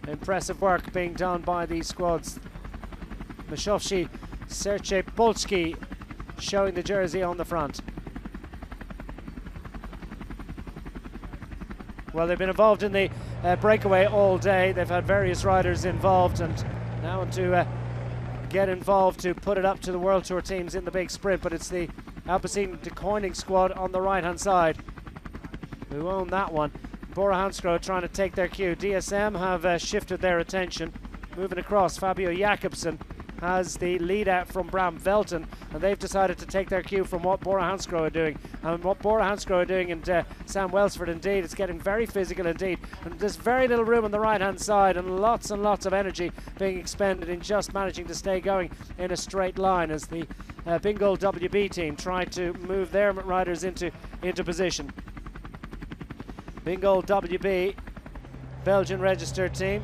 Impressive work being done by these squads. Mashowski, Sergej Polski showing the jersey on the front. Well, they've been involved in the breakaway all day. They've had various riders involved, and now want to get involved to put it up to the World Tour teams in the big sprint. But it's the Alpecin de Koning squad on the right-hand side who own that one. Bora Hansgrohe trying to take their cue. DSM have shifted their attention. Moving across, Fabio Jakobsen has the lead out from Bram Velten, and they've decided to take their cue from what Bora Hansgrohe are doing. And what Bora Hansgrohe are doing, and Sam Welsford indeed, it's getting very physical indeed. And there's very little room on the right-hand side, and lots of energy being expended in just managing to stay going in a straight line as the Bingoal WB team try to move their riders into position. Bingoal WB, Belgian registered team.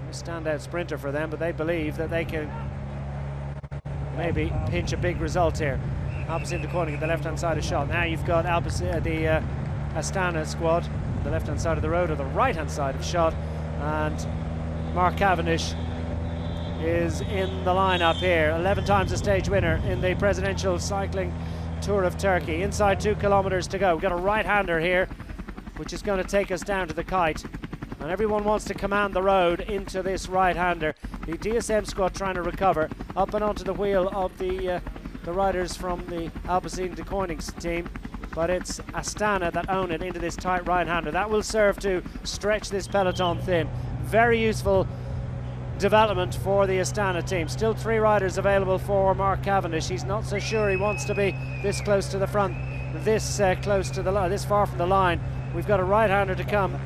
A standout sprinter for them, but they believe that they can maybe pinch a big result here. Alpecin de Koning at the left-hand side of shot. Now you've got the Astana squad on the left-hand side of the road, or the right-hand side of shot, and Mark Cavendish is in the lineup here. 11 times a stage winner in the Presidential Cycling Tour of Turkey. Inside 2 kilometers to go. We've got a right-hander here, which is going to take us down to the kite. And everyone wants to command the road into this right-hander. The DSM squad trying to recover up and onto the wheel of the riders from the Alpecin de Koning team. But it's Astana that own it into this tight right-hander. That will serve to stretch this peloton thin. Very useful development for the Astana team. Still 3 riders available for Mark Cavendish. He's not so sure he wants to be this close to the front, this close to the line, this far from the line. We've got a right-hander to come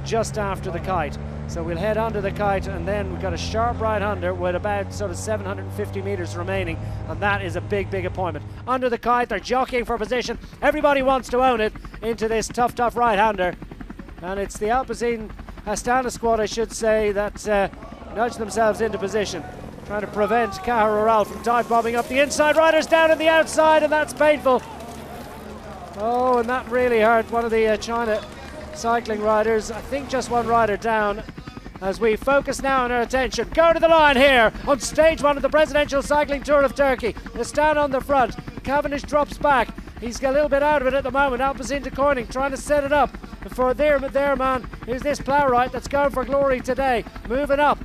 just after the kite. So we'll head under the kite, and then we've got a sharp right-hander with about sort of 750 meters remaining, and that is a big appointment. Under the kite, they're jockeying for position. Everybody wants to own it into this tough right-hander. And it's the Alpecin Astana squad, I should say, that nudge themselves into position, trying to prevent Cahar Oral from dive-bombing up the inside. Riders down on the outside, and that's painful. Oh, and that really hurt one of the China cycling riders. I think just one rider down as we focus now on our attention. Go to the line here on stage 1 of the Presidential Cycling Tour of Turkey. They stand on the front. Cavendish drops back. He's got a little bit out of it at the moment. Alpecin de Koning trying to set it up for their man. Here's this Plowright that's going for glory today. Moving up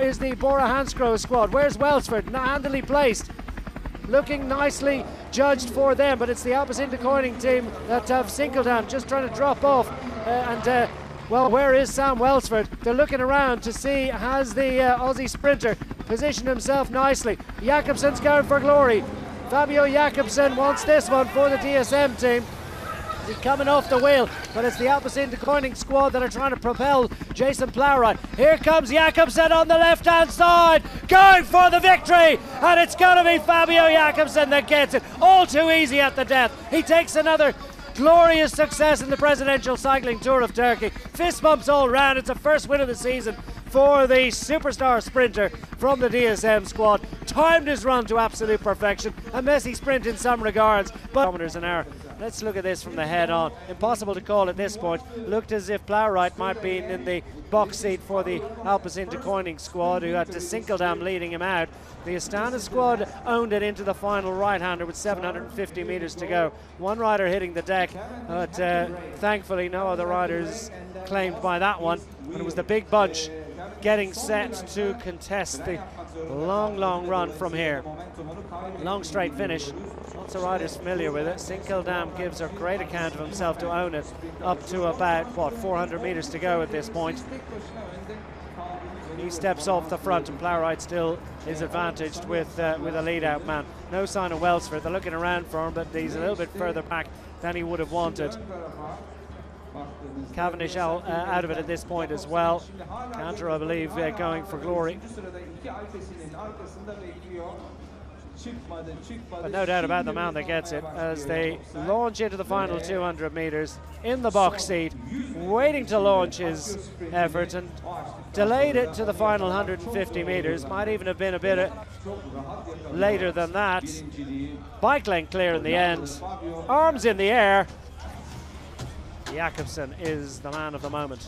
is the Bora Hansgrohe squad. Where's Welsford? Handily placed. Looking nicely judged for them, but it's the Alpecin de Koning team that have Sinkeldam just trying to drop off. Well, where is Sam Welsford? They're looking around to see, has the Aussie sprinter positioned himself nicely. Jakobsen's going for glory. Fabio Jakobsen wants this one for the DSM team. He's coming off the wheel, but it's the Alpecin de Koning squad that are trying to propel Jason Plowright. Here comes Jakobsen on the left-hand side, going for the victory, and it's going to be Fabio Jakobsen that gets it. All too easy at the death. He takes another glorious success in the Presidential Cycling Tour of Turkey. Fist bumps all round. It's a first win of the season for the superstar sprinter from the DSM squad. Timed his run to absolute perfection. A messy sprint in some regards, but kilometers an hour. Let's look at this from the head on. Impossible to call at this point. Looked as if Plowright might be in the box seat for the Alpecin de Koning squad, who had de Sinkeldam leading him out. The Astana squad owned it into the final right-hander with 750 meters to go. One rider hitting the deck, but thankfully no other riders claimed by that one. And it was the big bunch getting set to contest the long run from here. Long straight finish. Lots of riders familiar with it. Sinkeldam gives a great account of himself to own it up to about, 400 meters to go at this point. He steps off the front, and Plowright still is advantaged with a lead-out man. No sign of Welsford. They're looking around for him, but he's a little bit further back than he would have wanted. Cavendish out of it at this point as well. Cantor, I believe, going for glory. But no doubt about the man that gets it as they launch into the final 200 meters in the box seat, waiting to launch his effort, and delayed it to the final 150 meters. Might even have been a bit later than that. Bike lane clear in the end. Arms in the air. Jakobsen is the man of the moment.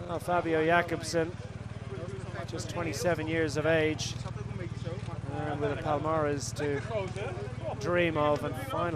Well, Fabio Jakobsen, just 27 years of age, and with a Palmares to dream of, and finally